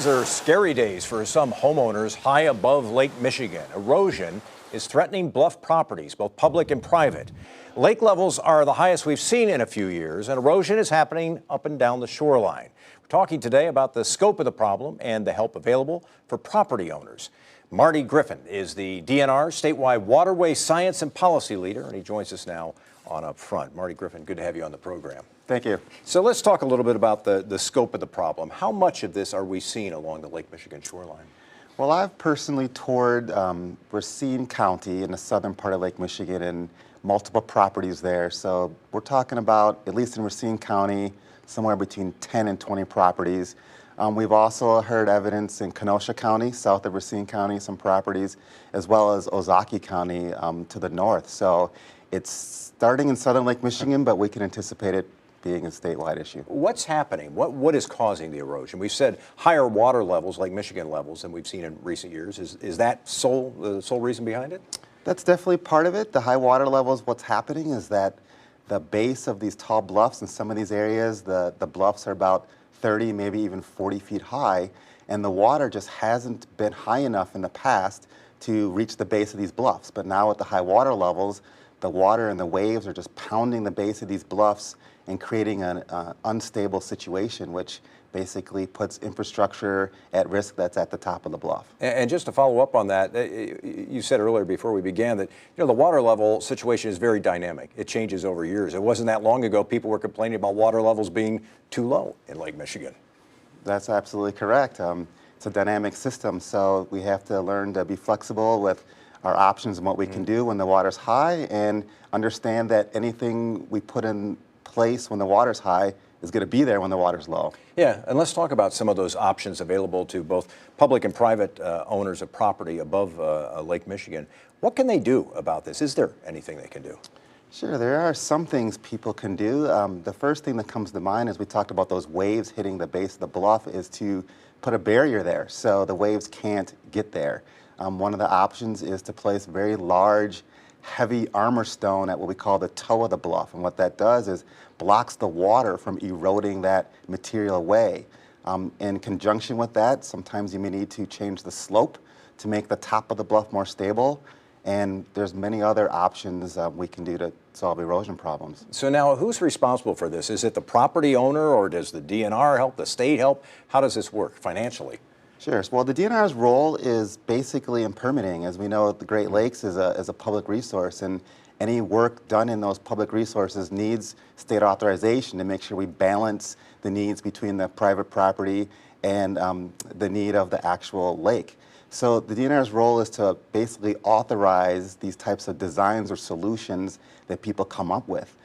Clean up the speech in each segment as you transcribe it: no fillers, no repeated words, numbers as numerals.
These are scary days for some homeowners high above Lake Michigan. Erosion is threatening bluff properties, both public and private. Lake levels are the highest we've seen in a few years, and erosion is happening up and down the shoreline. We're talking today about the scope of the problem and the help available for property owners. Marty Griffin is the DNR statewide waterway science and policy leader, and he joins us now on Up Front. Marty Griffin, good to have you on the program. Thank you. So let's talk a little bit about the scope of the problem. How much of this are we seeing along the Lake Michigan shoreline? Well, I've personally toured Racine County in the southern part of Lake Michigan and multiple properties there. So we're talking about, at least in Racine County, somewhere between 10 and 20 properties. We've also heard evidence in Kenosha County, south of Racine County, some properties, as well as Ozaukee County to the north. So it's starting in southern Lake Michigan, but we can anticipate it being a statewide issue. What's happening? What is causing the erosion? We've said higher water levels, like Michigan levels, than we've seen in recent years. Is that the sole reason behind it? That's definitely part of it. The high water levels, what's happening is that the base of these tall bluffs in some of these areas, the bluffs are about 30, maybe even 40 feet high, and the water just hasn't been high enough in the past to reach the base of these bluffs. But now with the high water levels, the water and the waves are just pounding the base of these bluffs and creating an unstable situation, which basically puts infrastructure at risk that's at the top of the bluff. And just to follow up on that, you said earlier before we began that the water level situation is very dynamic. It changes over years. It wasn't that long ago people were complaining about water levels being too low in Lake Michigan. That's absolutely correct. It's a dynamic system, so we have to learn to be flexible with our options and what we can do when the water's high, and understand that anything we put in place when the water's high is going to be there when the water's low. Yeah, and let's talk about some of those options available to both public and private owners of property above Lake Michigan. What can they do about this? Is there anything they can do? Sure, there are some things people can do. The first thing that comes to mind as we talked about those waves hitting the base of the bluff is to put a barrier there so the waves can't get there. One of the options is to place very large, heavy armor stone at what we call the toe of the bluff. And what that does is blocks the water from eroding that material away. In conjunction with that, sometimes you may need to change the slope to make the top of the bluff more stable. And there's many other options we can do to solve erosion problems. So now who's responsible for this? Is it the property owner, or does the DNR help, the state help? How does this work financially? Sure. Well, the DNR's role is basically in permitting. As we know, the Great Lakes is a public resource, and any work done in those public resources needs state authorization to make sure we balance the needs between the private property and the need of the actual lake. So the DNR's role is to basically authorize these types of designs or solutions that people come up with.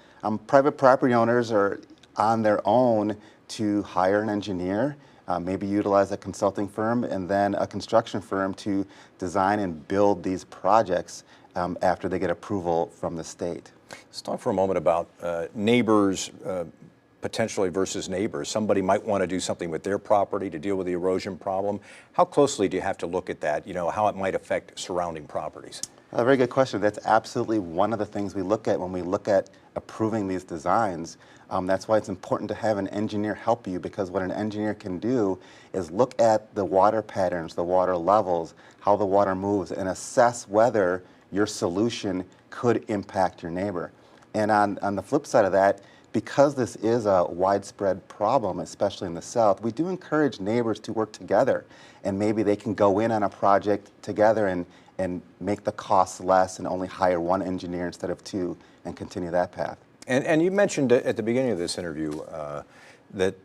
Private property owners are on their own to hire an engineer, maybe utilize a consulting firm, and then a construction firm to design and build these projects after they get approval from the state. Let's talk for a moment about neighbors potentially versus neighbors. Somebody might want to do something with their property to deal with the erosion problem. How closely do you have to look at that, how it might affect surrounding properties? A very good question. That's absolutely one of the things we look at when we look at approving these designs. That's why it's important to have an engineer help you, because what an engineer can do is look at the water patterns, the water levels, how the water moves, and assess whether your solution could impact your neighbor. And on the flip side of that, because this is a widespread problem, especially in the South, we do encourage neighbors to work together, and maybe they can go in on a project together and make the costs less and only hire one engineer instead of two and continue that path. And you mentioned at the beginning of this interview that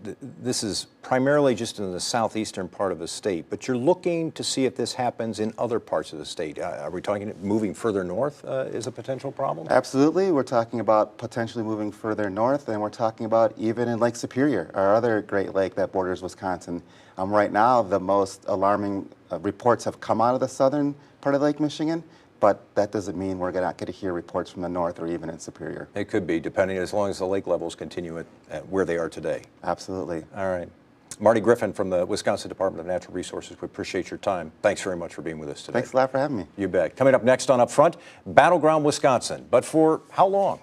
this is primarily just in the southeastern part of the state, but you're looking to see if this happens in other parts of the state. Are we talking moving further north is a potential problem? Absolutely. We're talking about potentially moving further north, and we're talking about even in Lake Superior, our other Great Lake that borders Wisconsin. Right now, the most alarming reports have come out of the southern part of Lake Michigan, but that doesn't mean we're not going to hear reports from the north or even in Superior. It could be, depending, as long as the lake levels continue at where they are today. Absolutely. All right. Marty Griffin from the Wisconsin Department of Natural Resources, we appreciate your time. Thanks very much for being with us today. Thanks a lot for having me. You bet. Coming up next on Up Front, Battleground Wisconsin. But for how long?